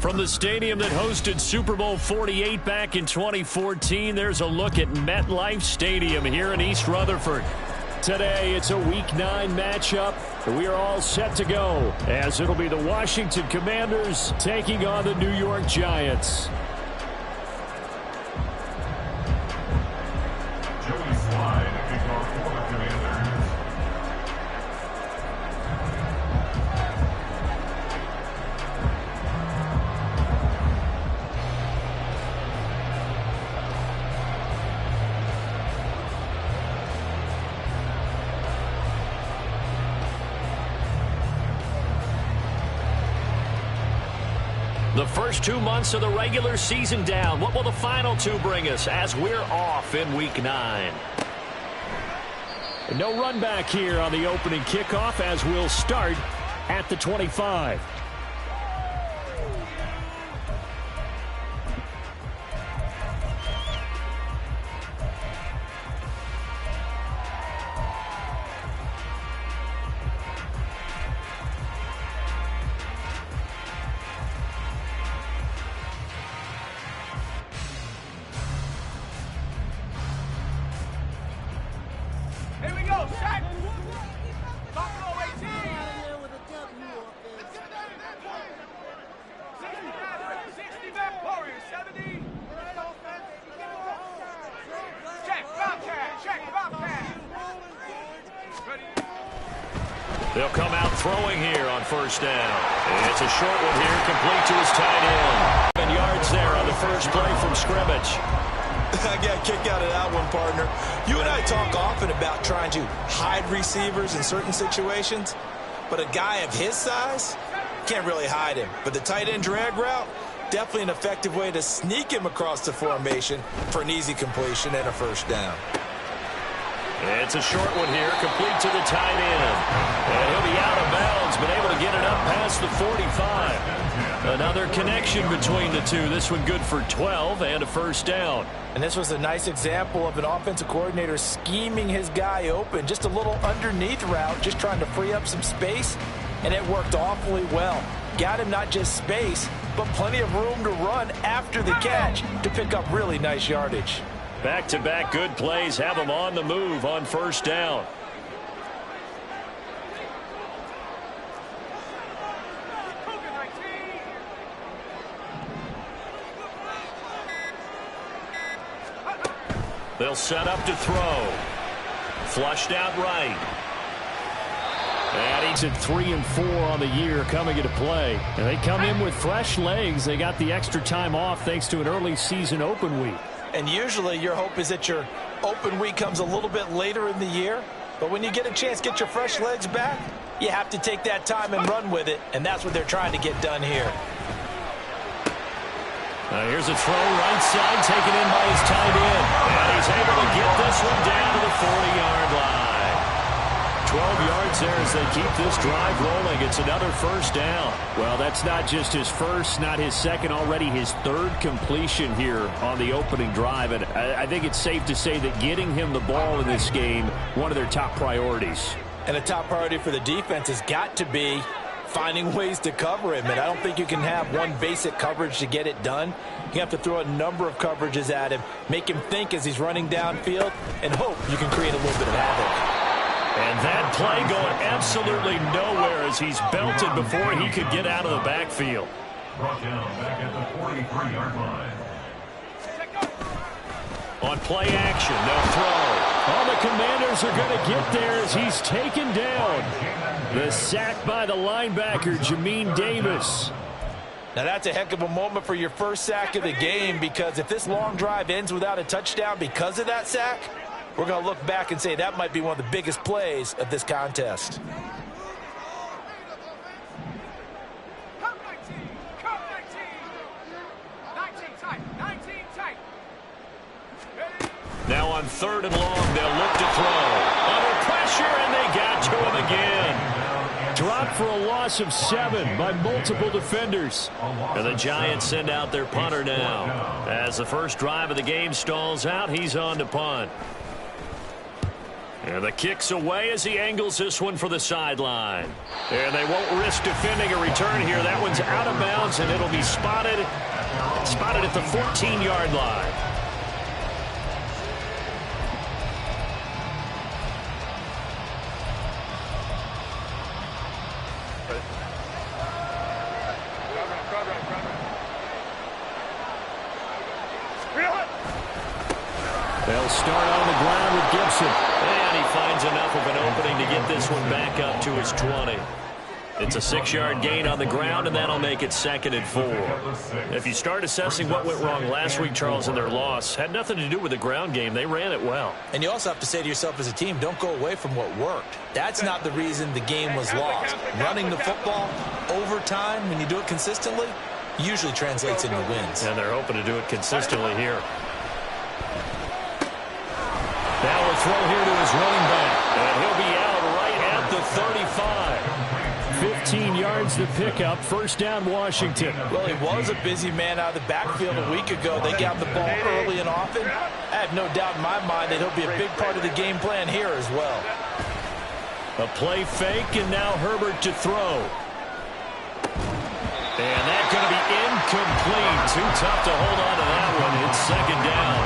From the stadium that hosted Super Bowl 48 back in 2014, there's a look at MetLife Stadium here in East Rutherford. Today, it's a Week 9 matchup, and we are all set to go, as it'll be the Washington Commanders taking on the New York Giants. The first 2 months of the regular season down. What will the final 2 bring us as we're off in Week 9? And no run back here on the opening kickoff as we'll start at the 25. They'll come out throwing here on first down. It's a short one here, complete to his tight end. 7 yards there on the first play from scrimmage. I got a kick out of that one, partner. You and I talk often about trying to hide receivers in certain situations, but a guy of his size can't really hide him. But the tight end drag route, definitely an effective way to sneak him across the formation for an easy completion and a first down. It's a short one here, complete to the tight end. And he'll be out of bounds, but able to get it up past the 45. Another connection between the two. This one good for 12 and a first down. And this was a nice example of an offensive coordinator scheming his guy open. Just a little underneath route, just trying to free up some space, and it worked awfully well. Got him not just space, but plenty of room to run after the catch to pick up really nice yardage. Back-to-back good plays have them on the move on first down. They'll set up to throw. Flushed out right. And he's at 3 and 4 on the year coming into play. And they come in with fresh legs. They got the extra time off thanks to an early season open week. And usually your hope is that your open week comes a little bit later in the year. But when you get a chance to get your fresh legs back, you have to take that time and run with it. And that's what they're trying to get done here. Here's a throw right side taken in by his tight end. And he's able to get this one down to the 40-yard line. 12 yards there as they keep this drive rolling. It's another first down. Well, that's not just his first, not his second, already his third completion here on the opening drive. And I think it's safe to say that getting him the ball in this game, one of their top priorities. And a top priority for the defense has got to be finding ways to cover him. And I don't think you can have one basic coverage to get it done. You have to throw a number of coverages at him, make him think as he's running downfield, and hope you can create a little bit of havoc. And that play going absolutely nowhere as he's belted before he could get out of the backfield. Brought down back at the 43-yard line. On play action, no throw. All the Commanders are going to get there as he's taken down. The sack by the linebacker, Jamin Davis. Now that's a heck of a moment for your first sack of the game, because if this long drive ends without a touchdown because of that sack, we're going to look back and say that might be one of the biggest plays of this contest. Now on 3rd and long, they'll look to throw. Under pressure, and they got to him again. Dropped for a loss of 7 by multiple defenders. And the Giants send out their punter now. As the first drive of the game stalls out, he's on to punt. And the kick's away as he angles this one for the sideline. And they won't risk defending a return here. That one's out of bounds, and it'll be spotted at the 14-yard line. They'll start on the ground with Gibson. And he finds enough of an opening to get this one back up to his 20. It's a 6-yard gain on the ground, and that'll make it 2nd and 4. If you start assessing what went wrong last week, Charles, in their loss, had nothing to do with the ground game. They ran it well. And you also have to say to yourself as a team, don't go away from what worked. That's not the reason the game was lost. Running the football over time, when you do it consistently, usually translates into wins. And they're hoping to do it consistently here. Now a throw here to his running back. And he'll be out right at the 35. 15 yards to pick up. First down, Washington. Well, he was a busy man out of the backfield a week ago. They got the ball early and often. I have no doubt in my mind that he'll be a big part of the game plan here as well. A play fake, and now Herbert to throw. And that's going to be incomplete. Too tough to hold on to that one. It's 2nd down.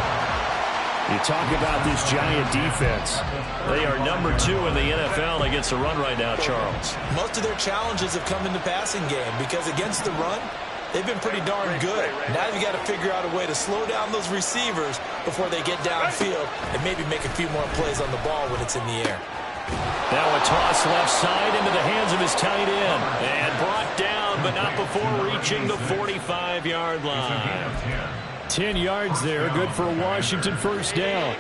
You talk about this Giant defense. They are number 2 in the NFL against the run right now, Charles. Most of their challenges have come in the passing game because against the run, they've been pretty darn good. Now you've got to figure out a way to slow down those receivers before they get downfield and maybe make a few more plays on the ball when it's in the air. Now a toss left side into the hands of his tight end. And brought down, but not before reaching the 45-yard line. 10 yards there, good for a Washington first down.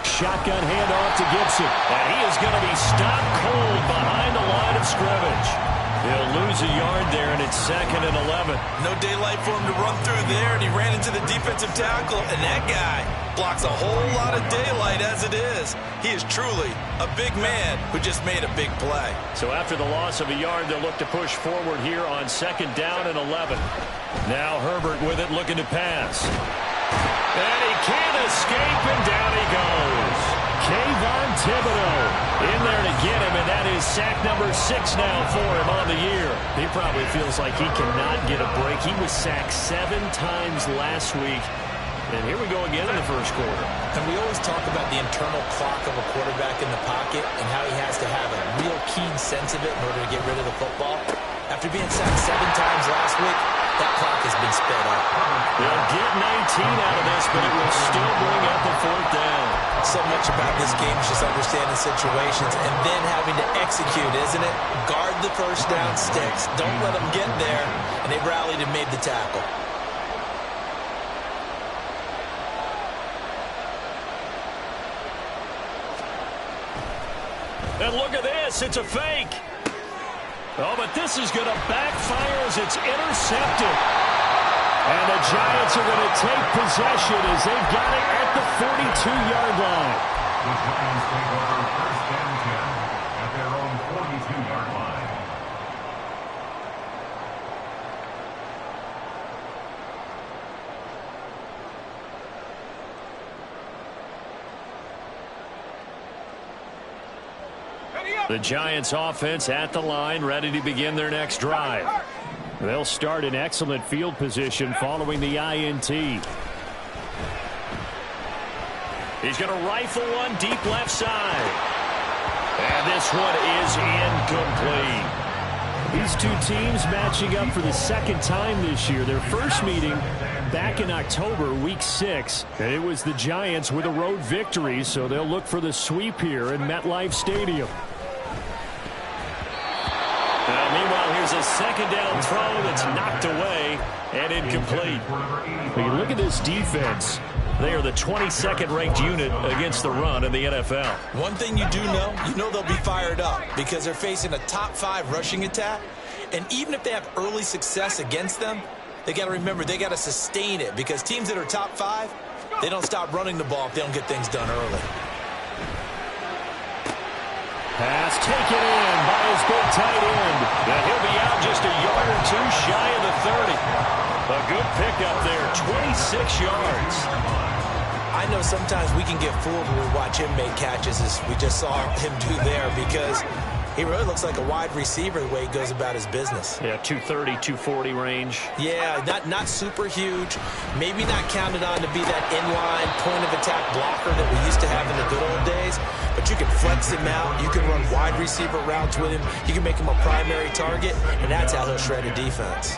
Shotgun handoff to Gibson. And he is going to be stopped cold behind the line of scrimmage. He'll lose a yard there, and it's 2nd and 11. No daylight for him to run through there, and he ran into the defensive tackle, and that guy blocks a whole lot of daylight as it is. He is truly a big man who just made a big play. So after the loss of a yard, they'll look to push forward here on 2nd down and 11. Now Herbert with it, looking to pass. And he can't escape, and down he goes. Kayvon Thibodeau in there to get him, and that is sack number 6 now for him on the year. He probably feels like he cannot get a break. He was sacked 7 times last week. And here we go again in the first quarter. And we always talk about the internal clock of a quarterback in the pocket and how he has to have a real keen sense of it in order to get rid of the football. After being sacked 7 times last week, that clock has been sped up. They'll get 19 out of this, but it will still bring up a 4th down. So much about this game is just understanding situations and then having to execute, isn't it? Guard the first down sticks. Don't let them get there. And they rallied and made the tackle. And look at this. It's a fake. Oh, but this is going to backfire as it's intercepted. And the Giants are going to take possession as they've got it at the 42-yard line. The Giants take over 1st and 10 at their own 42-yard line. The Giants offense at the line, ready to begin their next drive. They'll start in excellent field position following the INT. He's going to rifle one deep left side. And this one is incomplete. These two teams matching up for the 2nd time this year. Their first meeting back in October, week 6. And it was the Giants with a road victory, so they'll look for the sweep here in MetLife Stadium. Meanwhile, here's a 2nd down throw that's knocked away and incomplete. But you look at this defense. They are the 22nd ranked unit against the run in the NFL. One thing you do know, they'll be fired up because they're facing a top 5 rushing attack. And even if they have early success against them, they got to remember they got to sustain it because teams that are top 5, they don't stop running the ball if they don't get things done early. Pass taken in by his big tight end. And he'll be out just a yard or 2 shy of the 30. A good pickup there, 26 yards. I know sometimes we can get fooled when we watch him make catches, as we just saw him do there, because he really looks like a wide receiver the way he goes about his business. Yeah, 230, 240 range. Yeah, not super huge. Maybe not counted on to be that inline point-of-attack blocker that we used to have in the good old days. But you can flex him out. You can run wide receiver routes with him. You can make him a primary target, and that's how he'll shred a defense.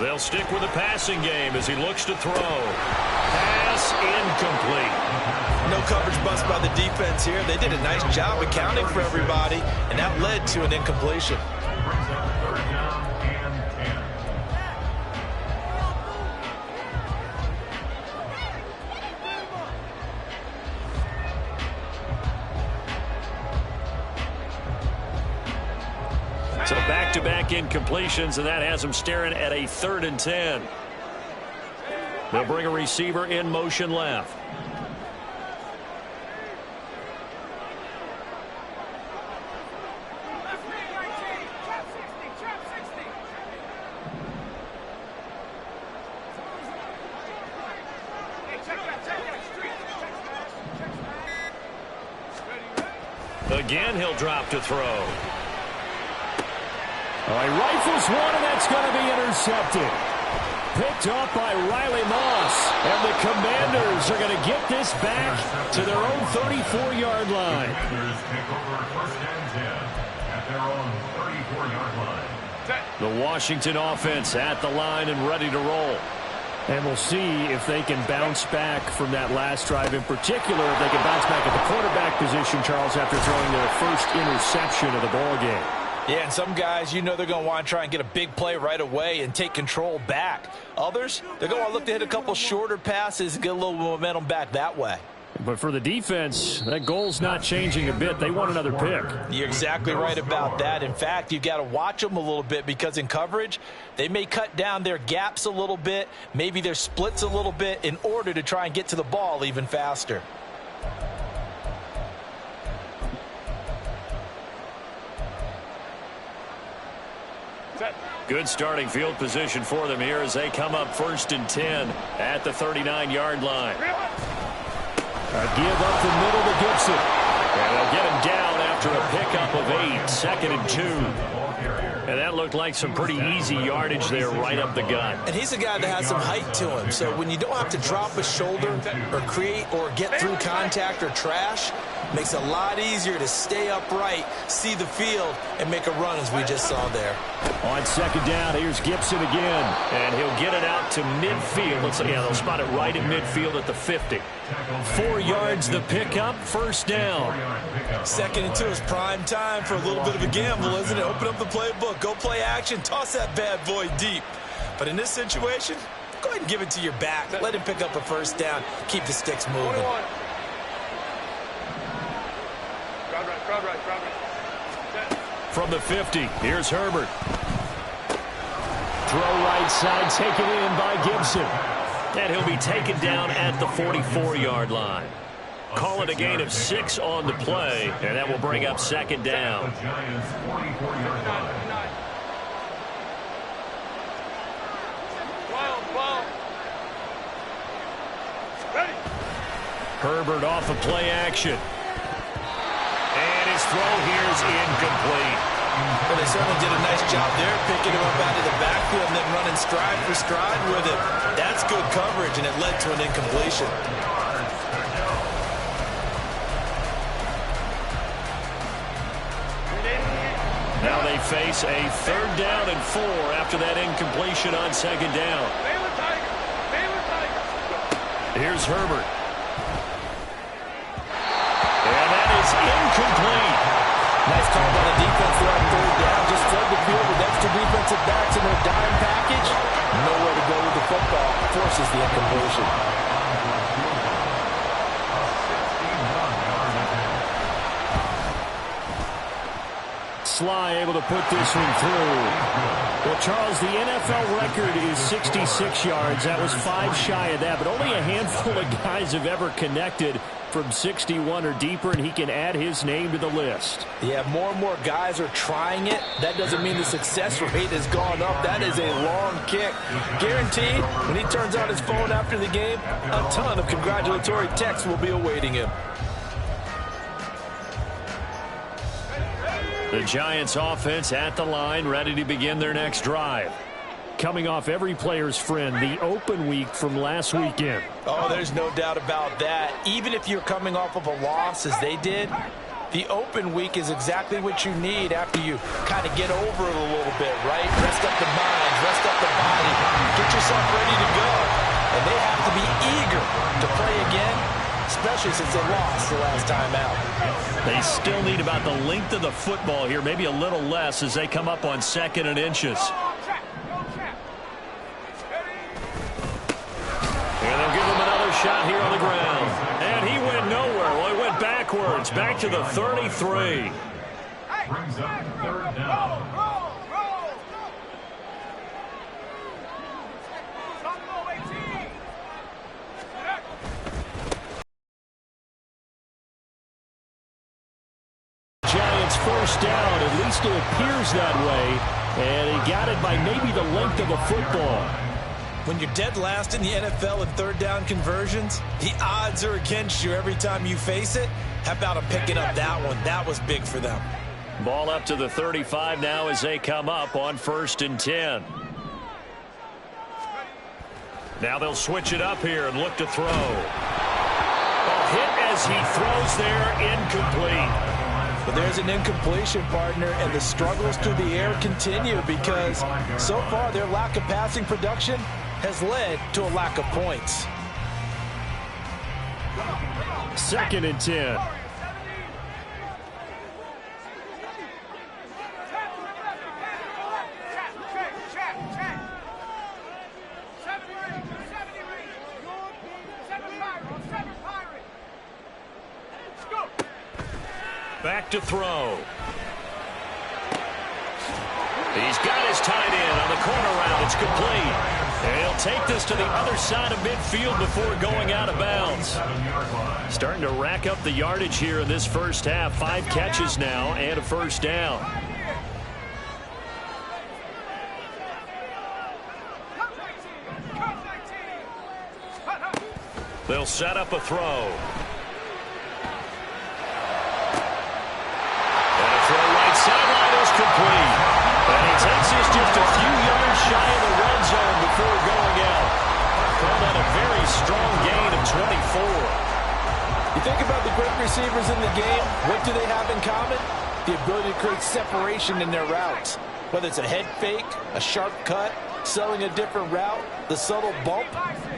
They'll stick with the passing game as he looks to throw. Pass incomplete. No coverage bust by the defense here. They did a nice job accounting for everybody, and that led to an incompletion. Brings up third down and 10. So back-to-back incompletions, and that has them staring at a 3rd and 10. They'll bring a receiver in motion left. Again, he'll drop to throw. All right, rifles one, and that's going to be intercepted. Picked up by Riley Moss. And the Commanders are going to get this back to their own 34-yard line. Commanders take over first and 10 at their own 34-yard line. The Washington offense at the line and ready to roll. And we'll see if they can bounce back from that last drive, in particular, if they can bounce back at the quarterback position, Charles, after throwing their first interception of the ball game. Yeah, and some guys, you know they're going to want to try and get a big play right away and take control back. Others, they're going to want to look to hit a couple shorter passes and get a little momentum back that way. But for the defense, that goal's not changing a bit. They want another pick. You're exactly right about that. In fact, you've got to watch them a little bit, because in coverage, they may cut down their gaps a little bit, maybe their splits a little bit, in order to try and get to the ball even faster. Good starting field position for them here as they come up 1st and 10 at the 39-yard line. A give up the middle to Gibson. And they'll get him down after a pickup of 8, 2nd and 2. And that looked like some pretty easy yardage there right up the gut. And he's a guy that has some height to him. So when you don't have to drop a shoulder or create or get through contact or trash, makes it a lot easier to stay upright, see the field, and make a run, as we just saw there. On 2nd down, here's Gibson again. And he'll get it out to midfield. Looks like, yeah, they'll spot it right in midfield at the 50. 4 yards the pickup, 1st down. 2nd and 2 is prime time for a little bit of a gamble, isn't it? Open up the playbook, go play action, toss that bad boy deep. But in this situation, go ahead and give it to your back. Let him pick up a 1st down, keep the sticks moving. From the 50, here's Herbert. Throw right side, taken in by Gibson. And he'll be taken down at the 44-yard line. Call it a gain of 6 on the play, and that will bring up 2nd down. The Giants' 44-yard line. Herbert off of play action. And his throw here is incomplete. Well, they certainly did a nice job there, picking him up out of the backfield and then running stride for stride with it. That's good coverage, and it led to an incompletion. Now they face a 3rd down and 4 after that incompletion on 2nd down. Here's Herbert. And that is incomplete. Nice call by the defense there on 3rd down. Just flood the field with extra defensive backs in their dime package. Nowhere to go with the football. Forces the incompletion. Sly able to put this one through. Well, Charles, the NFL record is 66 yards. That was 5 shy of that, but only a handful of guys have ever connected from 61 or deeper, and he can add his name to the list. Yeah, more and more guys are trying it. That doesn't mean the success rate has gone up. That is a long kick. Guaranteed, when he turns on his phone after the game, a ton of congratulatory texts will be awaiting him. The Giants offense at the line, ready to begin their next drive. Coming off every player's friend, the open week from last weekend. Oh, there's no doubt about that. Even if you're coming off of a loss as they did, the open week is exactly what you need after you kind of get over it a little bit, right? Rest up the mind, rest up the body, get yourself ready to go. And they have to be eager to play again, especially since they lost the last time out. They still need about the length of the football here, maybe a little less as they come up on 2nd and inches. And they'll give him another shot here on the ground. And he went nowhere. Well, he went backwards, back to the 33. Brings up 3rd down. Giants first down, at least it appears that way. And he got it by maybe the length of a football. When you're dead last in the NFL in 3rd down conversions, the odds are against you every time you face it. How about them picking up that one? That was big for them. Ball up to the 35 now as they come up on 1st and 10. Now they'll switch it up here and look to throw. A hit as he throws there, incomplete. But there's an incompletion, partner, and the struggles through the air continue because so far their lack of passing production has led to a lack of points. 2nd and 10. Back to throw. He's got his tight end on the corner route. It's complete. And he'll take this to the other side of midfield before going out of bounds. Starting to rack up the yardage here in this first half. 5 catches now and a first down. They'll set up a throw. Sideline is complete. And he takes this just a few yards shy of the red zone before going out. Call that a very strong gain of 24. You think about the great receivers in the game, what do they have in common? The ability to create separation in their routes. Whether it's a head fake, a sharp cut, selling a different route, the subtle bump,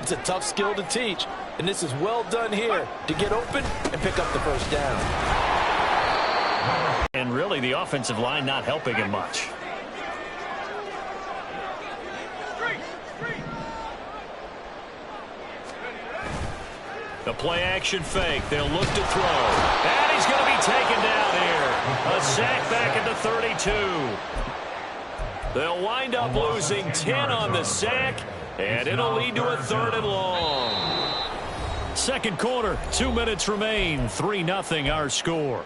it's a tough skill to teach. And this is well done here to get open and pick up the first down. And really, the offensive line not helping him much. The play-action fake. They'll look to throw. And he's going to be taken down here. A sack back at the 32. They'll wind up losing 10 on the sack, and it'll lead to a 3rd and long. 2nd quarter, 2 minutes remain. 3-0 our score.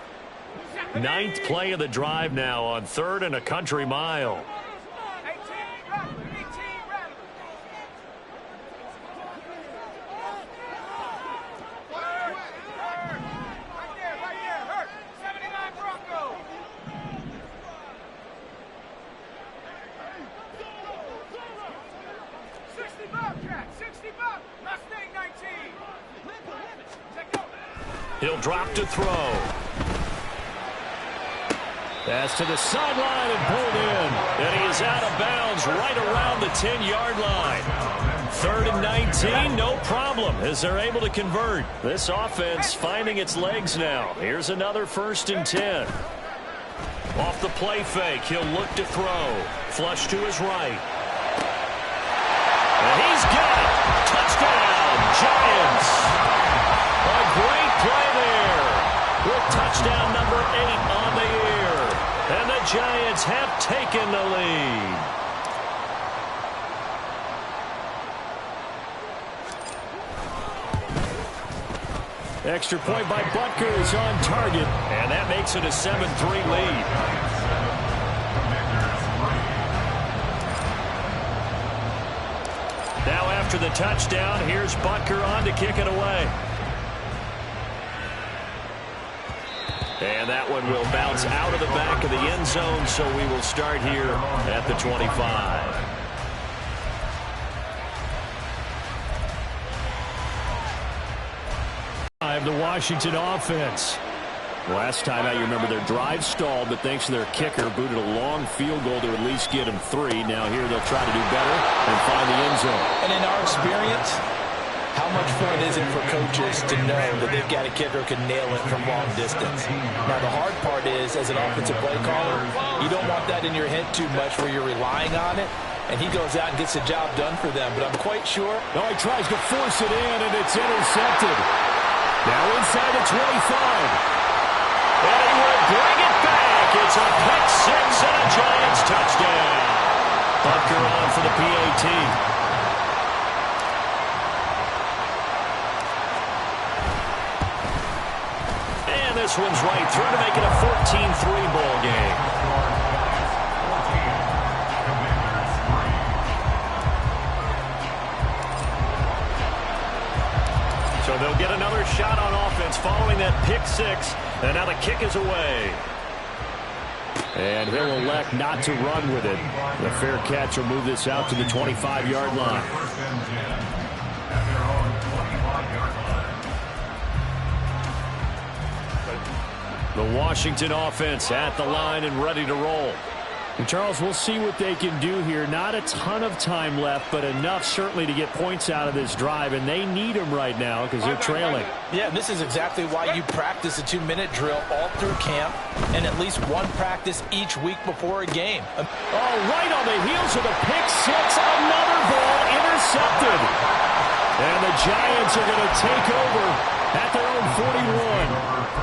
9th play of the drive now on 3rd and a country mile. He'll drop to throw. Pass to the sideline and pulled in. And he is out of bounds right around the 10-yard line. 3rd and 19, no problem as they're able to convert. This offense finding its legs now. Here's another 1st and 10. Off the play fake, he'll look to throw. Flush to his right. And he's got it. Touchdown, Giants. A great play there with touchdown number 8 on the year. And the Giants have taken the lead. Extra point by Butker is on target, and that makes it a 7-3 lead. Now after the touchdown, here's Butker on to kick it away. And that one will bounce out of the back of the end zone, so we will start here at the 25. The Washington offense. Last time out, you remember their drive stalled, but thanks to their kicker, booted a long field goal to at least get them 3. Now here they'll try to do better and find the end zone. And in our experience, how much fun is it for coaches to know that they've got a kicker who can nail it from long distance? Now, the hard part is, as an offensive play caller, you don't want that in your head too much where you're relying on it, and he goes out and gets the job done for them. But I'm quite sure. No, he tries to force it in, and it's intercepted. Now inside the 25. And he will bring it back. It's a pick 6 and a Giants touchdown. Butker on for the PAT. And this one's right through to make it a 14-3 ball game. So they'll get another shot on offense following that pick 6. And now the kick is away. And he'll elect not to run with it. The fair catch will move this out to the 25-yard line. The Washington offense at the line and ready to roll. And Charles, we'll see what they can do here. Not a ton of time left, but enough certainly to get points out of this drive, and they need them right now because they're trailing. Yeah, this is exactly why you practice a 2-minute drill all through camp and at least one practice each week before a game. Oh, right on the heels of the pick 6, another ball intercepted. And the Giants are going to take over at their own 41.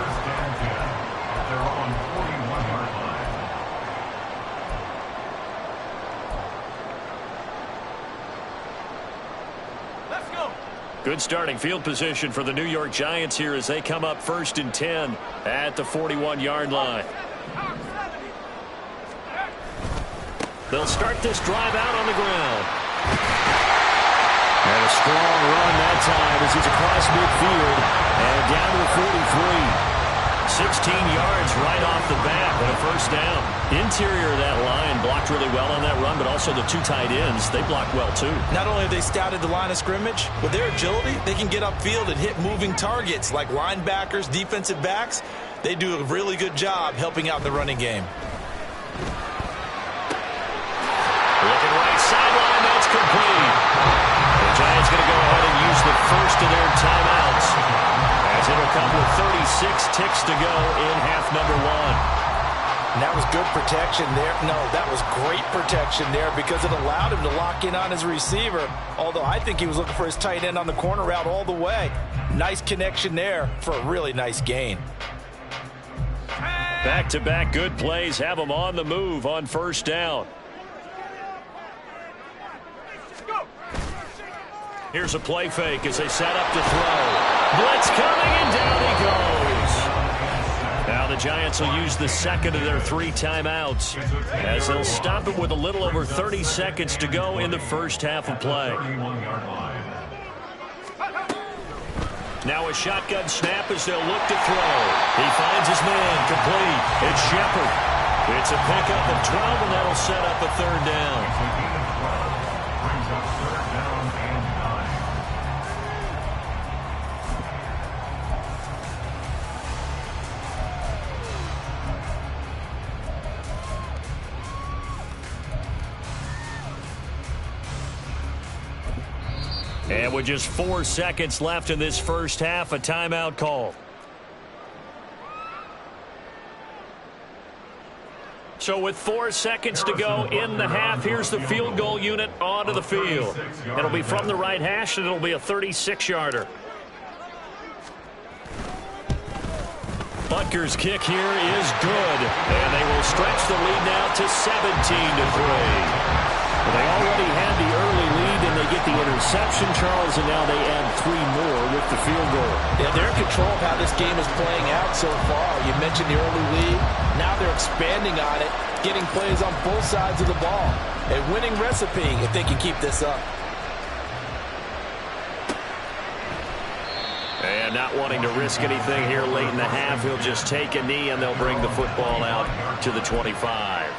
Good starting field position for the New York Giants here as they come up 1st and 10 at the 41-yard line. They'll start this drive out on the ground. And a strong run that time as he's across midfield and down to the 43. 16 yards right off the bat and a first down. Interior of that line blocked really well on that run, but also the 2 tight ends, they blocked well too. Not only have they scouted the line of scrimmage, with their agility, they can get upfield and hit moving targets like linebackers, defensive backs. They do a really good job helping out the running game. Looking right sideline, that's complete. The Giants going to go ahead and use the first of their timeouts, as it'll come with 36 ticks to go in half number 1. And that was good protection there. No, that was great protection there because it allowed him to lock in on his receiver, although I think he was looking for his tight end on the corner route all the way. Nice connection there for a really nice gain. Back-to-back good plays have them on the move on first down. Here's a play fake as they set up to throw. Blitz coming, and down he goes. Now the Giants will use the second of their 3 timeouts as they'll stop it with a little over 30 seconds to go in the first half of play. Now a shotgun snap as they'll look to throw. He finds his man, complete. It's Shepard. It's a pickup of 12, and that'll set up a 3rd down. And with just 4 seconds left in this first half, a timeout call. So with 4 seconds to go in the half, here's the field goal unit onto the field. It'll be from the right hash, and it'll be a 36-yarder. Butker's kick here is good, and they will stretch the lead now to 17-3. They already had the early lead, and they get the interception, Charles, and now they add 3 more with the field goal. Yeah, they're in control of how this game is playing out so far. You mentioned the early lead. Now they're expanding on it, getting plays on both sides of the ball. A winning recipe if they can keep this up. And not wanting to risk anything here late in the half, he'll just take a knee and they'll bring the football out to the 25.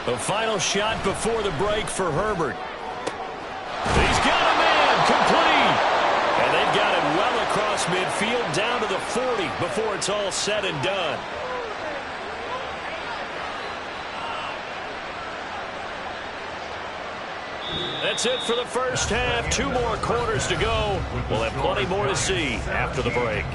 The final shot before the break for Herbert. He's got a man complete. And they've got it well across midfield down to the 40 before it's all said and done. That's it for the first half. 2 more quarters to go. We'll have plenty more to see after the break.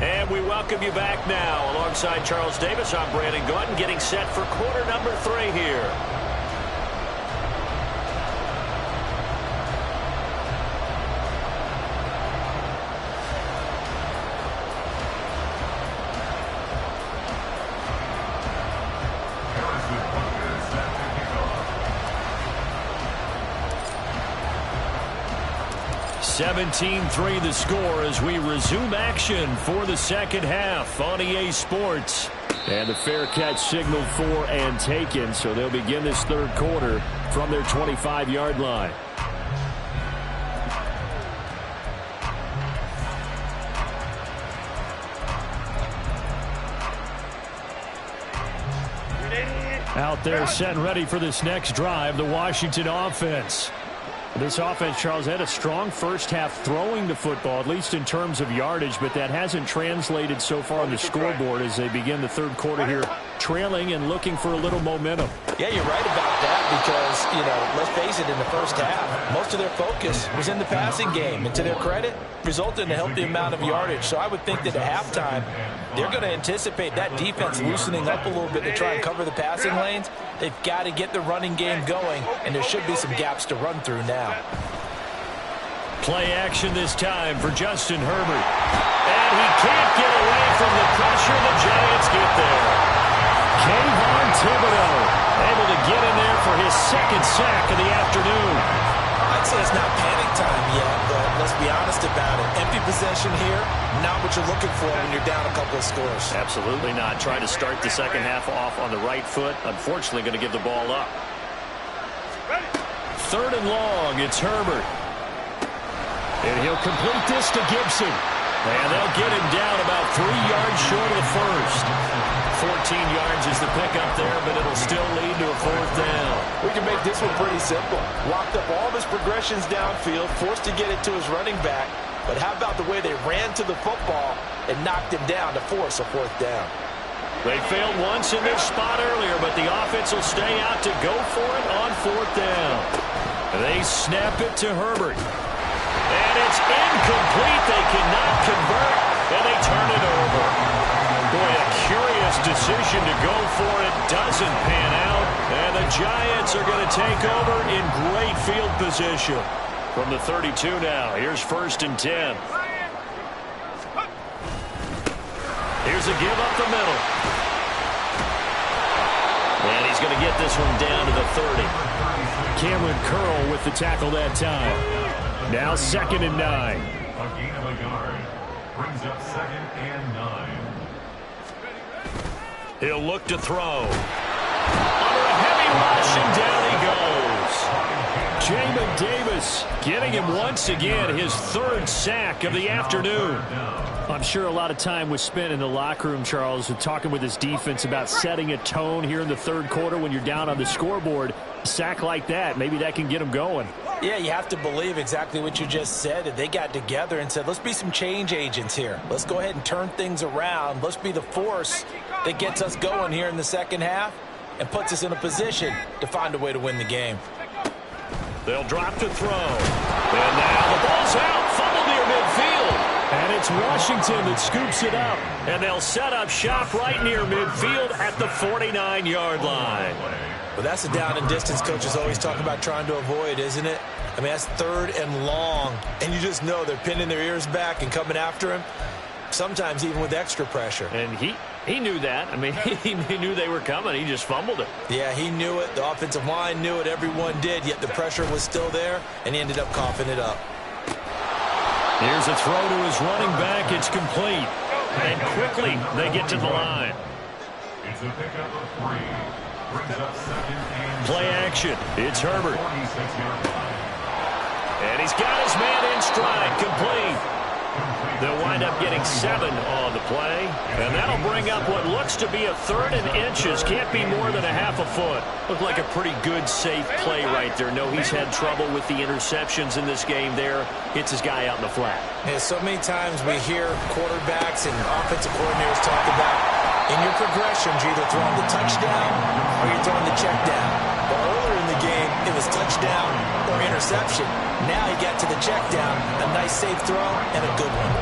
And we welcome you back now. Alongside Charles Davis, I'm Brandon Gordon, getting set for quarter number 3 here. (17-3) the score as we resume action for the second half on EA Sports. And the fair catch signaled for and taken, so they'll begin this third quarter from their 25-yard line. Out there set and ready for this next drive, the Washington offense. This offense, Charles, had a strong first half throwing the football, at least in terms of yardage, but that hasn't translated so far on the scoreboard as they begin the third quarter here, trailing and looking for a little momentum. Yeah, you're right about that because, let's face it, in the first half, most of their focus was in the passing game. And to their credit, resulted in a healthy amount of yardage. So I would think that at halftime, they're going to anticipate that defense loosening up a little bit to try and cover the passing lanes. They've got to get the running game going, and there should be some gaps to run through now. Play action this time for Justin Herbert. And he can't get away from the pressure. The Giants get there. Kayvon Thibodeau able to get in there for his second sack of the afternoon. I'd say it's not panic time yet, but let's be honest about it. Empty possession here, not what you're looking for when you're down a couple of scores. Absolutely not. Trying to start the second half off on the right foot. Unfortunately, going to give the ball up. Third and long, it's Herbert. And he'll complete this to Gibson. And they'll get him down about 3 yards short of the first. 14 yards is the pickup there, but it'll still lead to a fourth down. We can make this one pretty simple. Locked up all of his progressions downfield, forced to get it to his running back. But how about the way they ran to the football and knocked him down to force a fourth down? They failed once in this spot earlier, but the offense will stay out to go for it on fourth down. They snap it to Herbert. And it's incomplete. They cannot convert, and they turn it over. Boy, a curious decision to go for it. Doesn't pan out, and the Giants are going to take over in great field position. From the 32 now, here's 1st and 10. Here's a give up the middle. And he's going to get this one down to the 30. Cameron Curl with the tackle that time. Now 2nd and 9. A gain of a yard brings up 2nd and 9. He'll look to throw. Under a heavy rush, and down he goes. Jamin Davis getting him once again his 3rd sack of the afternoon. I'm sure a lot of time was spent in the locker room, Charles, talking with his defense about setting a tone here in the third quarter when you're down on the scoreboard. A sack like that, maybe that can get him going. Yeah, you have to believe exactly what you just said. That they got together and said, let's be some change agents here. Let's go ahead and turn things around. Let's be the force that gets us going here in the second half and puts us in a position to find a way to win the game. They'll drop to throw. And now the ball's out. Fumble near midfield. And it's Washington that scoops it up. And they'll set up shop right near midfield at the 49-yard line. Well, that's the down and distance coaches always talk about trying to avoid, isn't it? I mean, that's 3rd and long. And you just know they're pinning their ears back and coming after him, sometimes even with extra pressure. And he knew that. I mean, he knew they were coming. He just fumbled it. Yeah, he knew it. The offensive line knew it. Everyone did, yet the pressure was still there, and he ended up coughing it up. Here's a throw to his running back. It's complete. And quickly they get to the line. It's a pickup of 3. Brings up 2nd and Play action. It's Herbert. 46-yard line. And he's got his man in stride. Complete. They'll wind up getting 7 on the play. And that'll bring up what looks to be a 3rd and inches. Can't be more than a half a foot. Looked like a pretty good, safe play right there. No, he's had trouble with the interceptions in this game there. Hits his guy out in the flat. Yeah, so many times we hear quarterbacks and offensive coordinators talk about in your progressions, you're either throwing the touchdown or you're throwing the check down. But earlier in the game, it was touchdown or interception. Now he got to the check down, a nice safe throw, and a good one.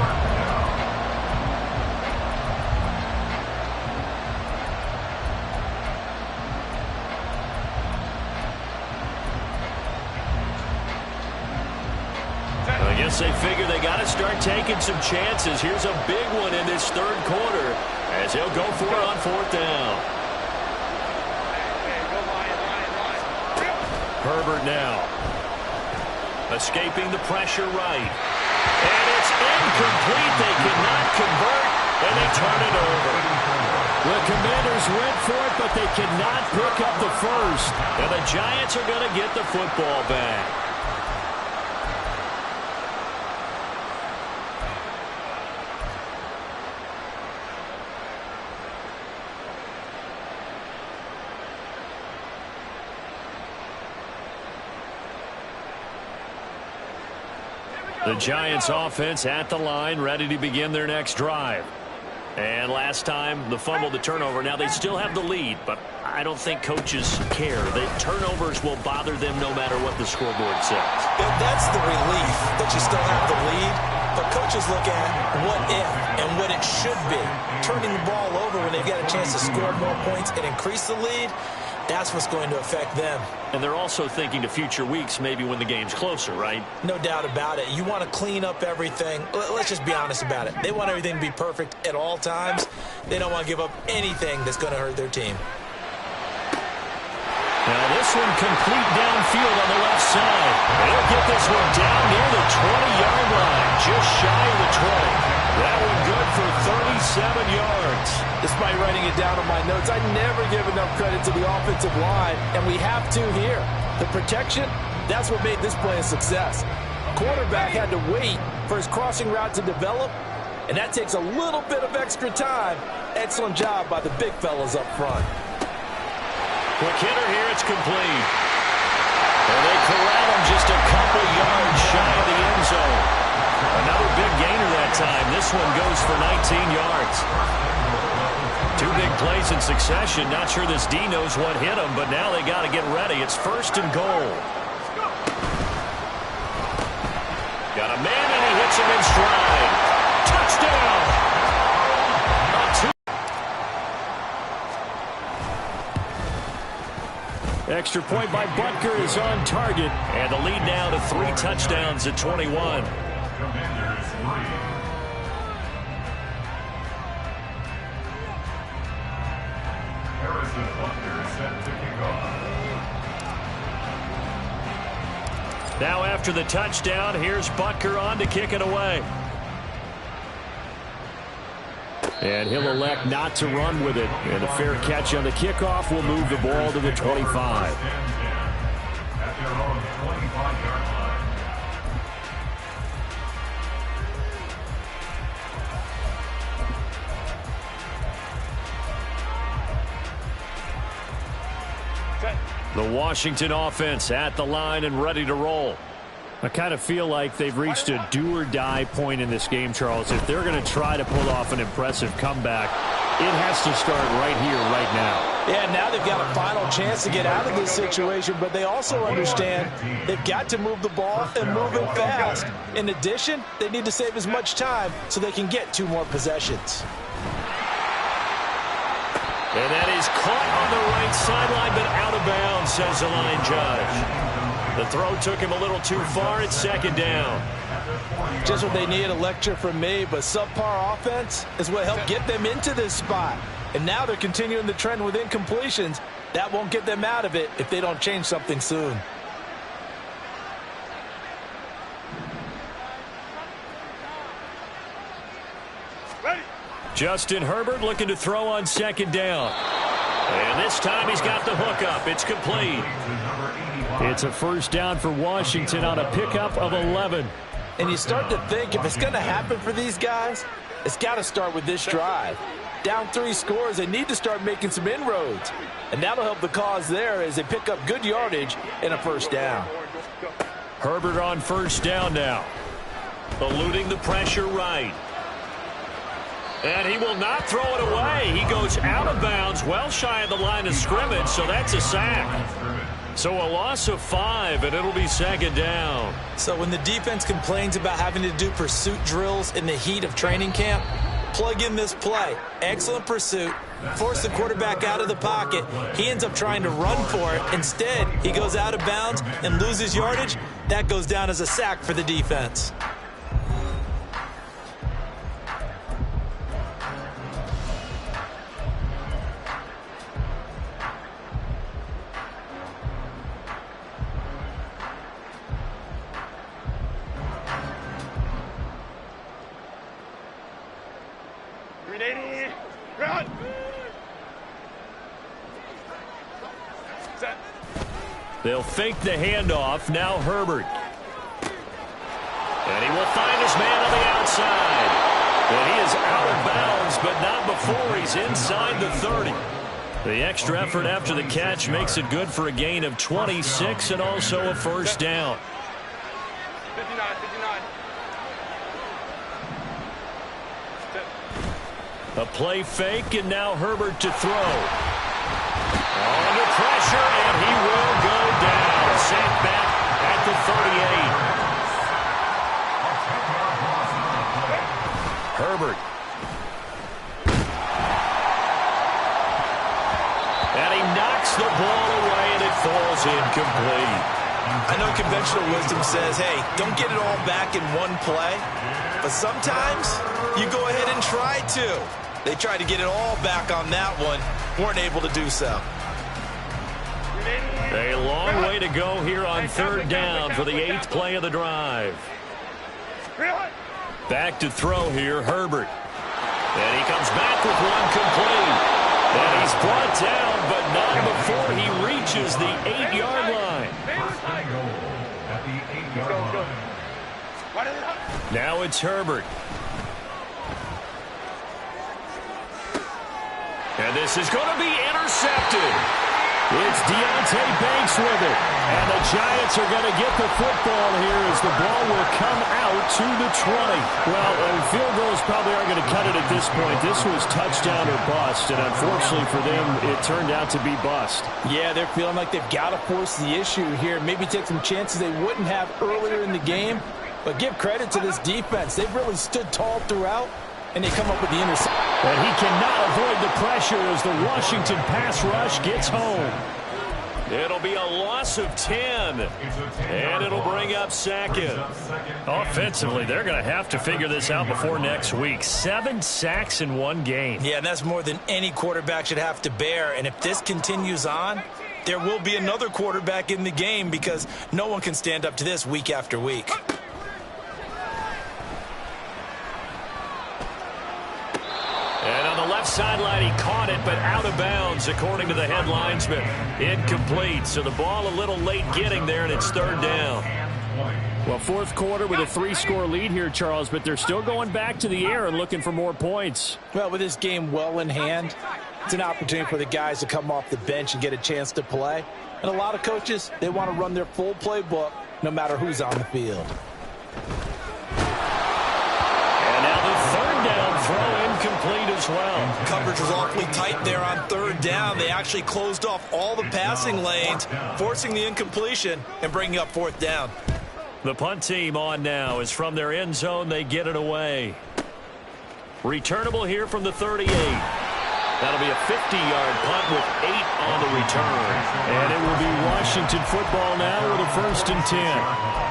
I guess they figure they got to start taking some chances. Here's a big one in this 3rd quarter as he'll go for it on 4th down. Herbert now. Escaping the pressure right. And it's incomplete. They cannot convert, and they turn it over. The Commanders went for it, but they cannot pick up the first. And the Giants are going to get the football back. The Giants offense at the line, ready to begin their next drive. And last time, the fumble, the turnover. Now they still have the lead, but I don't think coaches care. The turnovers will bother them no matter what the scoreboard says. That's the relief that you still have the lead, but coaches look at what if and what it should be. Turning the ball over when they've got a chance to score more points and increase the lead, that's what's going to affect them. And they're also thinking to future weeks, maybe when the game's closer, right? No doubt about it. You want to clean up everything. Let's just be honest about it. They want everything to be perfect at all times. They don't want to give up anything that's going to hurt their team. Now this one complete downfield on the left side. They'll get this one down near the 20-yard line, just shy of the 20. That one good for 37 yards. Despite writing it down on my notes, I never give enough credit to the offensive line, and we have to here. The protection, that's what made this play a success. Quarterback had to wait for his crossing route to develop, and that takes a little bit of extra time. Excellent job by the big fellas up front. Quick hitter here, it's complete. And they corral him just a couple yards shy of the end zone. Another big gainer that time. This one goes for 19 yards. 2 big plays in succession. Not sure this D knows what hit him, but now they got to get ready. It's 1st and goal. Got a man, and he hits him in stride. Touchdown! Extra point by Butker is on target. And the lead now to 3 touchdowns at 21. Commanders 3. Harrison Butker set to kick off. Now after the touchdown, here's Butker on to kick it away. And he'll elect not to run with it. And a fair catch on the kickoff will move the ball to the 25. At their own 25-yard line. The Washington offense at the line and ready to roll. I kind of feel like they've reached a do-or-die point in this game, Charles. If they're going to try to pull off an impressive comeback, It has to start right here, right now. Yeah, now they've got a final chance to get out of this situation, but they also understand they've got to move the ball and move it fast. In addition, they need to save as much time so they can get 2 more possessions. And that is caught on the right sideline, but out of bounds, says the line judge. The throw took him a little too far. It's 2nd down. Just what they need, a lecture from me, but subpar offense is what helped get them into this spot. And now they're continuing the trend with incompletions. That won't get them out of it if they don't change something soon. Justin Herbert looking to throw on 2nd down. And this time he's got the hook up. It's complete. It's a 1st down for Washington on a pickup of 11. And you start to think if it's going to happen for these guys, it's got to start with this drive. Down 3 scores, they need to start making some inroads. And that'll help the cause there as they pick up good yardage and a 1st down. Herbert on 1st down now. Eluding the pressure right. And he will not throw it away. He goes out of bounds, well shy of the line of scrimmage, so that's a sack. So a loss of 5, and it'll be 2nd down. So when the defense complains about having to do pursuit drills in the heat of training camp, plug in this play. Excellent pursuit. Force the quarterback out of the pocket. He ends up trying to run for it. Instead, he goes out of bounds and loses yardage. That goes down as a sack for the defense. They'll fake the handoff. Now Herbert. And he will find his man on the outside. And he is out of bounds, but not before he's inside the 30. The extra effort after the catch makes it good for a gain of 26 and also a 1st down. 59. A play fake, and now Herbert to throw. Under pressure, and he will go down. Sacked back at the 38. Herbert. And he knocks the ball away, and it falls incomplete. I know conventional wisdom says, hey, don't get it all back in one play. But sometimes you go ahead and try to. They tried to get it all back on that one. Weren't able to do so. A long way to go here on 3rd down for the 8th play of the drive. Back to throw here, Herbert. And he comes back with one complete. And he's brought down, but not before he reaches the 8-yard line. Now it's Herbert. And this is going to be intercepted. It's Deontay Banks with it. And the Giants are going to get the football here as the ball will come out to the 20. Well, field goals probably aren't going to cut it at this point. This was touchdown or bust, and unfortunately for them, it turned out to be bust. Yeah, they're feeling like they've got to force the issue here. Maybe take some chances they wouldn't have earlier in the game. But give credit to this defense. They've really stood tall throughout, and they come up with the interception. And he cannot avoid the pressure as the Washington pass rush gets home. It'll be a loss of 10, and it'll bring up 2nd. Offensively, they're going to have to figure this out before next week. 7 sacks in one game. Yeah, and that's more than any quarterback should have to bear. And if this continues on, there will be another quarterback in the game because no one can stand up to this week after week. And on the left sideline, he caught it, but out of bounds, according to the head linesman. Incomplete, so the ball a little late getting there, and it's 3rd down. Well, 4th quarter with a 3-score lead here, Charles, but they're still going back to the air and looking for more points. Well, with this game well in hand, it's an opportunity for the guys to come off the bench and get a chance to play. And a lot of coaches, they want to run their full playbook no matter who's on the field. And now the 3rd down throw incomplete. incomplete as well. Coverage was awfully tight there on third down. They actually closed off all the passing lanes, forcing the incompletion and bringing up fourth down. The punt team on now is from their end zone. They get it away. Returnable here from the 38. That'll be a 50-yard punt with 8 on the return. And it will be Washington football now with a 1st and 10.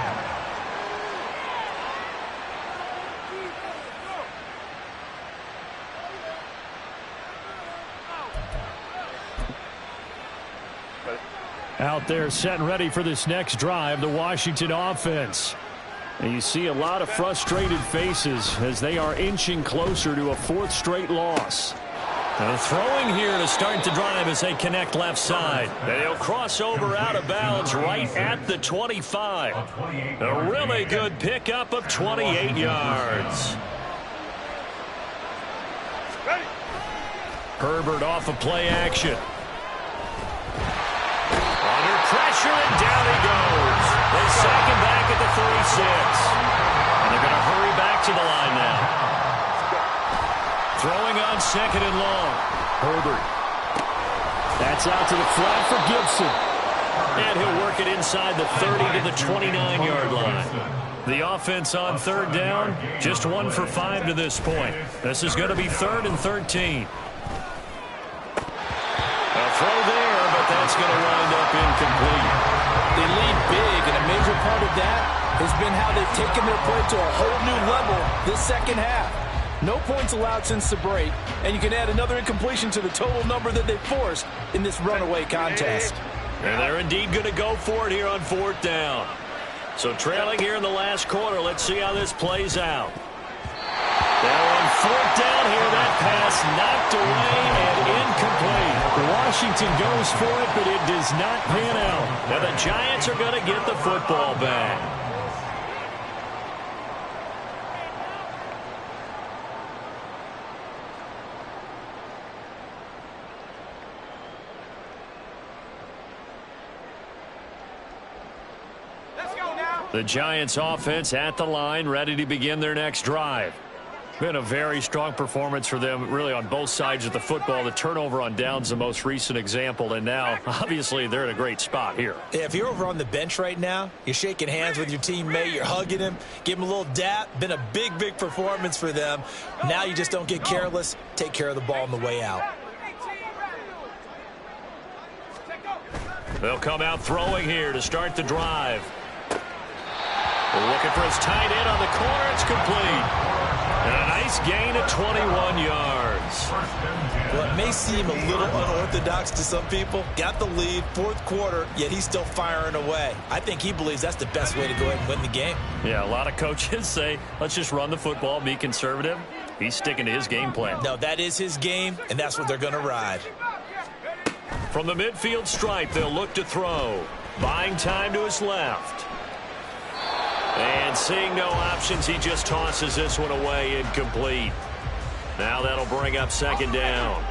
Out there set and ready for this next drive, the Washington offense. And you see a lot of frustrated faces as they are inching closer to a 4th straight loss. Throwing here to start the drive as they connect left side. And he'll cross over out of bounds right at the 25. A really good pickup of 28 yards. Herbert off of play action. Under pressure, and down he goes. They sack him back at the 36. And they're going to hurry back to the line now. Throwing on 2nd and long. Herbert. That's out to the flat for Gibson. And he'll work it inside the 30 to the 29-yard line. The offense on 3rd down, just 1 for 5 to this point. This is going to be 3rd and 13. A throw there, but that's going to wind up incomplete. They lead big, and a major part of that has been how they've taken their play to a whole new level this second half. No points allowed since the break, and you can add another incompletion to the total number that they forced in this runaway contest. And they're indeed going to go for it here on 4th down. So trailing here in the last quarter, let's see how this plays out. They're on 4th down here. That pass knocked away and incomplete. Washington goes for it, but it does not pan out. Now the Giants are going to get the football back. Let's go now. The Giants offense at the line, ready to begin their next drive. Been a very strong performance for them, really, on both sides of the football. The turnover on downs, the most recent example, and now, obviously, they're in a great spot here. Yeah, if you're over on the bench right now, you're shaking hands with your teammate, you're hugging him, give him a little dap. Been a big, big performance for them. Now you just don't get careless. Take care of the ball on the way out. They'll come out throwing here to start the drive. Looking for his tight end on the corner. It's complete. And a nice gain of 21 yards. Well, it may seem a little unorthodox to some people. Got the lead, 4th quarter, yet he's still firing away. I think he believes that's the best way to go ahead and win the game. Yeah, a lot of coaches say, let's just run the football, be conservative. He's sticking to his game plan. No, that is his game, and that's what they're going to ride. From the midfield stripe, they'll look to throw. Buying time to his left. And seeing no options, he just tosses this one away, incomplete. Now that'll bring up 2nd down.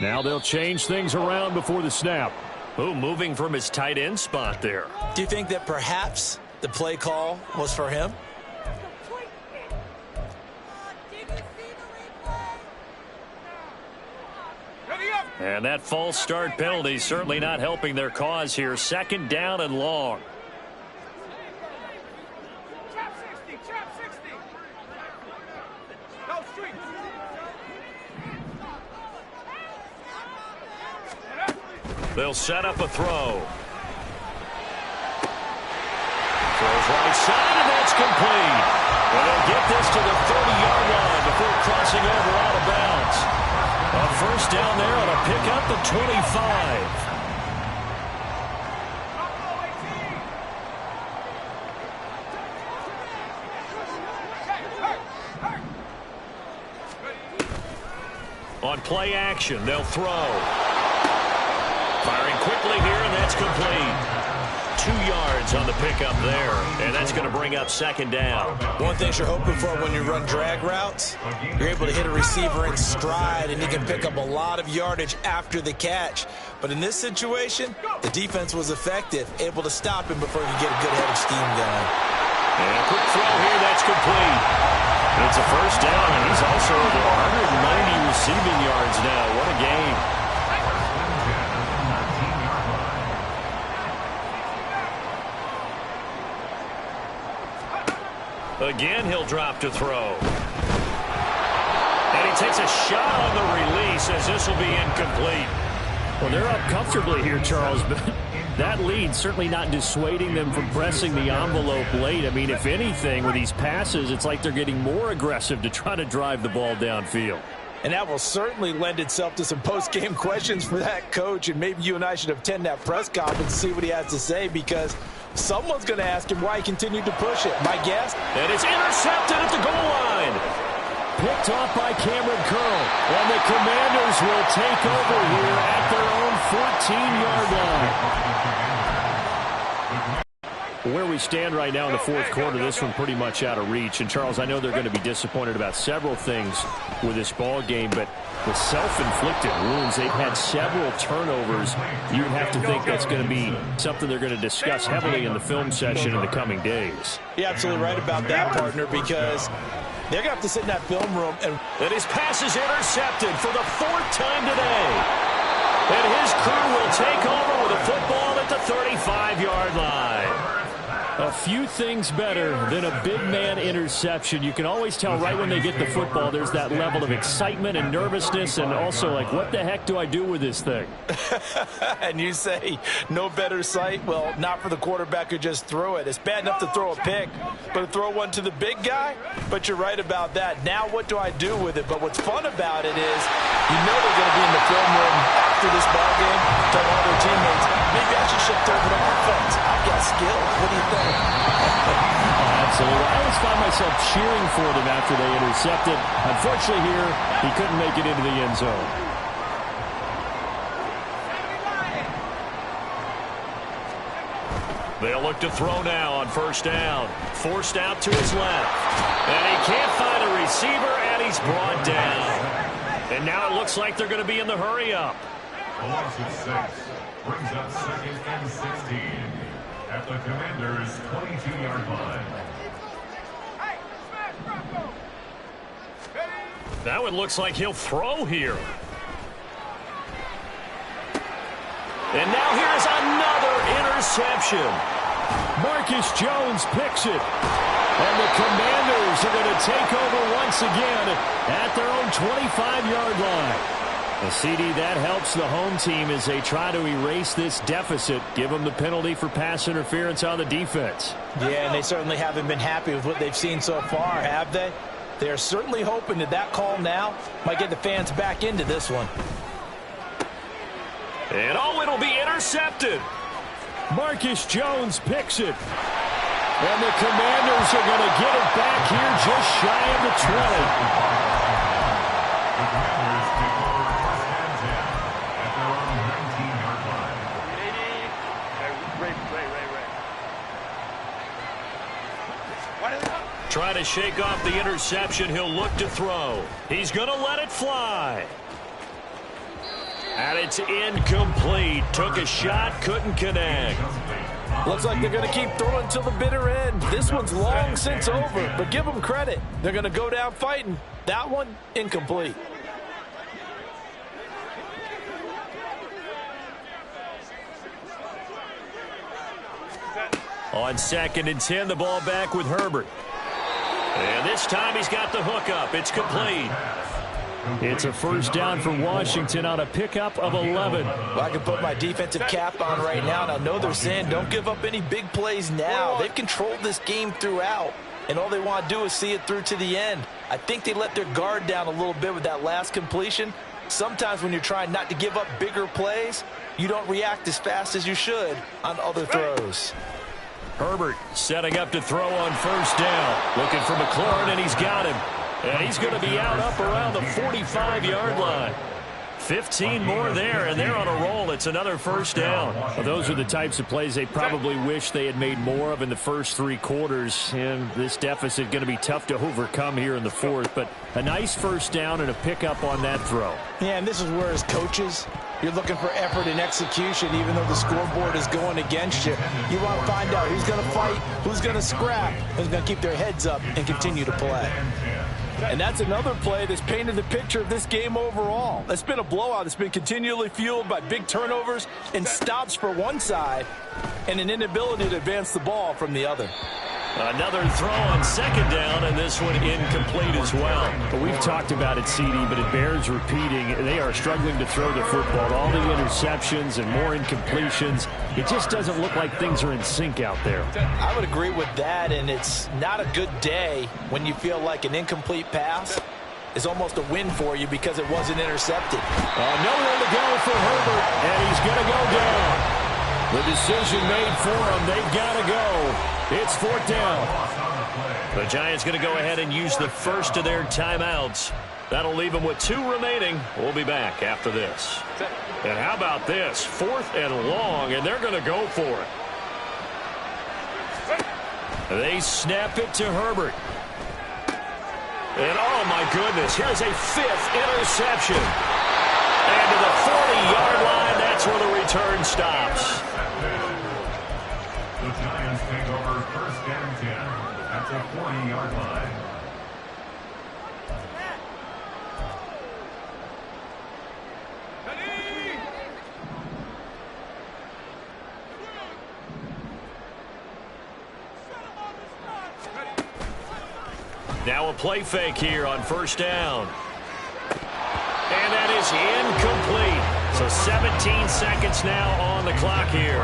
Now they'll change things around before the snap. Ooh, moving from his tight end spot there. Do you think that perhaps the play call was for him? And that false start penalty certainly not helping their cause here. 2nd down and long. They'll set up a throw. Throws right side, and that's complete. And they'll get this to the 30-yard line before crossing over out of bounds. A 1st down there on a pickup of 25. On play action, they'll throw. Firing quickly here, and that's complete. 2 yards on the pickup there, and that's going to bring up second down. One thing you're hoping for when you run drag routes, you're able to hit a receiver in stride, and he can pick up a lot of yardage after the catch. But in this situation, the defense was effective, able to stop him before he could get a good head of steam going. And a quick throw here, that's complete. It's a first down, and he's also over 190 receiving yards now. What a game. Again, he'll drop to throw. And he takes a shot on the release as this will be incomplete. Well, they're up comfortably here, Charles, but that lead certainly not dissuading them from pressing the envelope late. I mean, if anything, with these passes, it's like they're getting more aggressive to try to drive the ball downfield. And that will certainly lend itself to some post-game questions for that coach, and maybe you and I should attend that press conference and see what he has to say, because someone's going to ask him why he continued to push it. My guess? And it's intercepted at the goal line. Picked off by Cameron Curl. And the Commanders will take over here at their own 14-yard line. Where we stand right now in the fourth quarter, this one pretty much out of reach. And, Charles, I know they're going to be disappointed about several things with this ball game, but with self-inflicted wounds, they've had several turnovers. You'd have to think that's going to be something they're going to discuss heavily in the film session in the coming days. You're absolutely right about that, partner, because they're going to have to sit in that film room. And his pass is intercepted for the 4th time today. And his crew will take over with a football at the 35-yard line. A few things better than a big man interception. You can always tell right when they get the football, there's that level of excitement and nervousness, and also like, what the heck do I do with this thing? And you say no better sight? Well, not for the quarterback who just threw it. It's bad enough to throw a pick, but to throw one to the big guy? But you're right about that. Now what do I do with it? But what's fun about it is you know they're going to be in the film room after this ball game, tell all their teammates, maybe I should shift over to offense. I've got skill. What do you think? Absolutely. I always find myself cheering for them after they intercepted. Unfortunately here, he couldn't make it into the end zone. They'll look to throw now on first down. Forced out to his left. And he can't find a receiver, and he's brought down. And now it looks like they're going to be in the hurry-up. Loss of 6 brings up 2nd and 16 at the Commanders' 22-yard line. Now it looks like he'll throw here. And now here's another interception. Marcus Jones picks it. And the Commanders are going to take over once again at their own 25-yard line. A CD that helps the home team as they try to erase this deficit, give them the penalty for pass interference on the defense. Yeah, and they certainly haven't been happy with what they've seen so far, have they? They're certainly hoping that that call now might get the fans back into this one. And it'll be intercepted. Marcus Jones picks it. And the Commanders are going to get it back here just shy of the 20. The Commanders take over 1st and 10 at their own 19-yard line. Try to shake off the interception. He'll look to throw. He's going to let it fly. And it's incomplete. Took a shot, couldn't connect. Looks like they're going to keep throwing till the bitter end. This one's long since over, but give them credit. They're going to go down fighting. That one, incomplete. On 2nd and 10, the ball back with Herbert. And this time he's got the hook up. It's complete. It's a first down for Washington on a pickup of 11. Well, I can put my defensive cap on right now, and I know they're saying don't give up any big plays now. They've controlled this game throughout, and all they want to do is see it through to the end. I think they let their guard down a little bit with that last completion. Sometimes when you're trying not to give up bigger plays, you don't react as fast as you should on other throws. Herbert setting up to throw on first down. Looking for McLaurin, and he's got him. And he's going to be out up around the 45-yard line. 15 more there, and they're on a roll. It's another first down. Well, those are the types of plays they probably wish they had made more of in the first 3 quarters. And this deficit going to be tough to overcome here in the fourth. But a nice first down and a pickup on that throw. Yeah, and this is where as coaches, you're looking for effort and execution, even though the scoreboard is going against you. You want to find out who's going to fight, who's going to scrap, who's going to keep their heads up and continue to play. And that's another play that's painted the picture of this game overall. It's been a blowout. It's been continually fueled by big turnovers and stops for one side and an inability to advance the ball from the other. Another throw on second down, and this one incomplete as well. But we've talked about it, CD, but it bears repeating. They are struggling to throw the football. All the interceptions and more incompletions. It just doesn't look like things are in sync out there. I would agree with that, and it's not a good day when you feel like an incomplete pass is almost a win for you because it wasn't intercepted. Nowhere to go for Herbert, and he's going to go down. The decision made for him. They've got to go. It's fourth down. The Giants going to go ahead and use the first of their timeouts. That'll leave them with 2 remaining. We'll be back after this. And how about this? 4th and long, and they're going to go for it. They snap it to Herbert. And oh my goodness, here's a 5th interception. And to the 40-yard line, that's where the return stops. The Giants take over first and 10 at the 40-yard line. Now a play fake here on first down. And that is incomplete. So 17 seconds now on the clock here.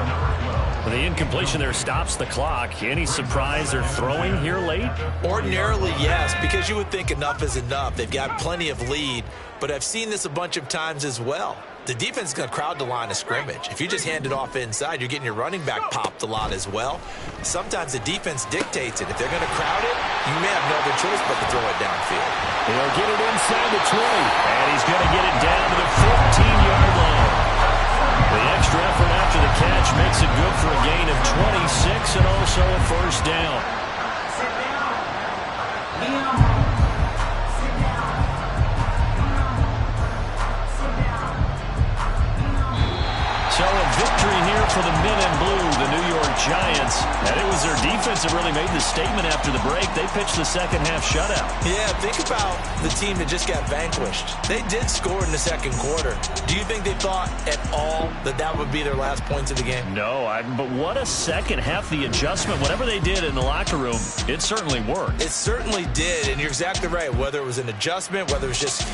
The incompletion there stops the clock. Any surprise they're throwing here late? Ordinarily, yes, because you would think enough is enough. They've got plenty of lead, but I've seen this a bunch of times as well. The defense is going to crowd the line of scrimmage. If you just hand it off inside, you're getting your running back popped a lot as well. Sometimes the defense dictates it. If they're going to crowd it, you may have no other choice but to throw it downfield. He'll get it inside the 20, and he's going to get it down to the 14-yard line. The extra effort after the catch makes it good for a gain of 26 and also a first down. So a victory here for the men in blue, the New York Giants. And it was their defense that really made the statement after the break. They pitched the second half shutout. Yeah, think about the team that just got vanquished. They did score in the second quarter. Do you think they thought at all that that would be their last points of the game? No, but what a second half. The adjustment, whatever they did in the locker room, it certainly worked. It certainly did, and you're exactly right. Whether it was an adjustment, whether it was just